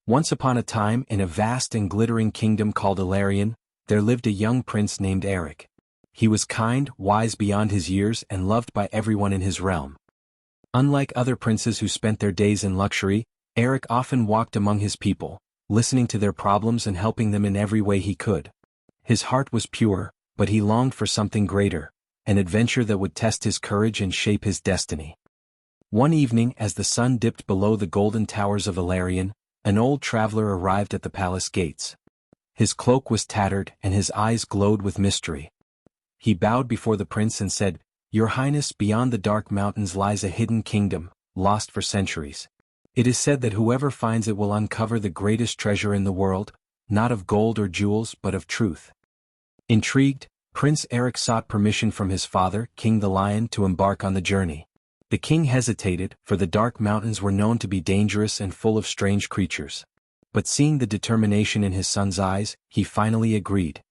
Once upon a time, in a vast and glittering kingdom called Ilarion, there lived a young prince named Eric. He was kind, wise beyond his years, and loved by everyone in his realm. Unlike other princes who spent their days in luxury, Eric often walked among his people, listening to their problems and helping them in every way he could. His heart was pure, but he longed for something greater, an adventure that would test his courage and shape his destiny. One evening, as the sun dipped below the golden towers of Ilarion, an old traveler arrived at the palace gates. His cloak was tattered and his eyes glowed with mystery. He bowed before the prince and said, "Your Highness, beyond the dark mountains lies a hidden kingdom, lost for centuries. It is said that whoever finds it will uncover the greatest treasure in the world, not of gold or jewels but of truth." Intrigued, Prince Eric sought permission from his father, King the Lion, to embark on the journey. The king hesitated, for the dark mountains were known to be dangerous and full of strange creatures. But seeing the determination in his son's eyes, he finally agreed.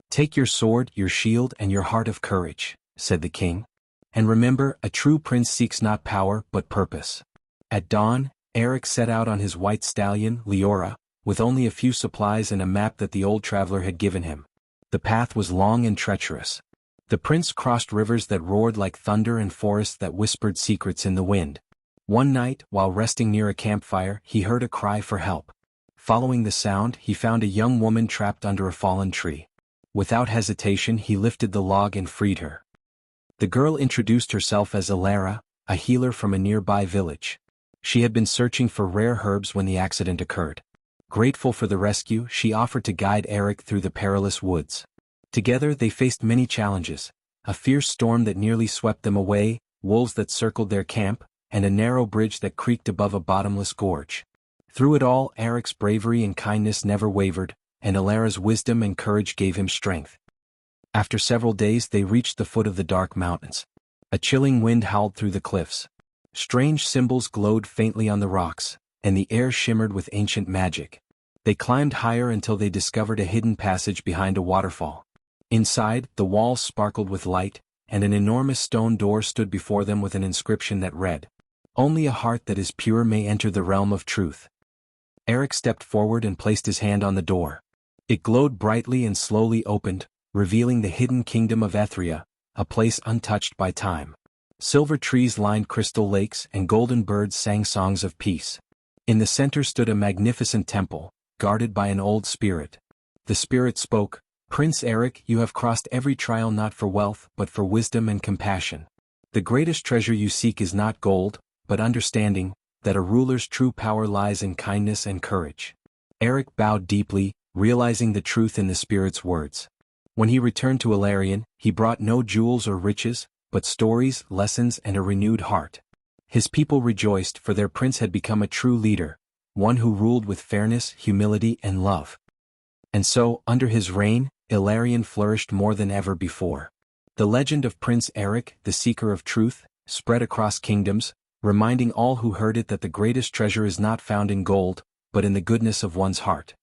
"Take your sword, your shield, and your heart of courage," said the king. "And remember, a true prince seeks not power but purpose." At dawn, Eric set out on his white stallion, Leora, with only a few supplies and a map that the old traveler had given him. The path was long and treacherous. The prince crossed rivers that roared like thunder and forests that whispered secrets in the wind. One night, while resting near a campfire, he heard a cry for help. Following the sound, he found a young woman trapped under a fallen tree. Without hesitation, he lifted the log and freed her. The girl introduced herself as Alara, a healer from a nearby village. She had been searching for rare herbs when the accident occurred. Grateful for the rescue, she offered to guide Eric through the perilous woods. Together they faced many challenges: a fierce storm that nearly swept them away, wolves that circled their camp, and a narrow bridge that creaked above a bottomless gorge. Through it all, Eric's bravery and kindness never wavered, and Alara's wisdom and courage gave him strength. After several days they reached the foot of the dark mountains. A chilling wind howled through the cliffs. Strange symbols glowed faintly on the rocks, and the air shimmered with ancient magic. They climbed higher until they discovered a hidden passage behind a waterfall. Inside, the walls sparkled with light, and an enormous stone door stood before them with an inscription that read, "Only a heart that is pure may enter the realm of truth." Eric stepped forward and placed his hand on the door. It glowed brightly and slowly opened, revealing the hidden kingdom of Ethria, a place untouched by time. Silver trees lined crystal lakes, and golden birds sang songs of peace. In the center stood a magnificent temple, guarded by an old spirit. The spirit spoke, "Prince Eric, you have crossed every trial not for wealth but for wisdom and compassion. The greatest treasure you seek is not gold, but understanding, that a ruler's true power lies in kindness and courage." Eric bowed deeply, realizing the truth in the spirit's words. When he returned to Ilarion, he brought no jewels or riches, but stories, lessons, and a renewed heart. His people rejoiced, for their prince had become a true leader, one who ruled with fairness, humility, and love. And so, under his reign, Ilarion flourished more than ever before. The legend of Prince Eric, the seeker of truth, spread across kingdoms, reminding all who heard it that the greatest treasure is not found in gold, but in the goodness of one's heart.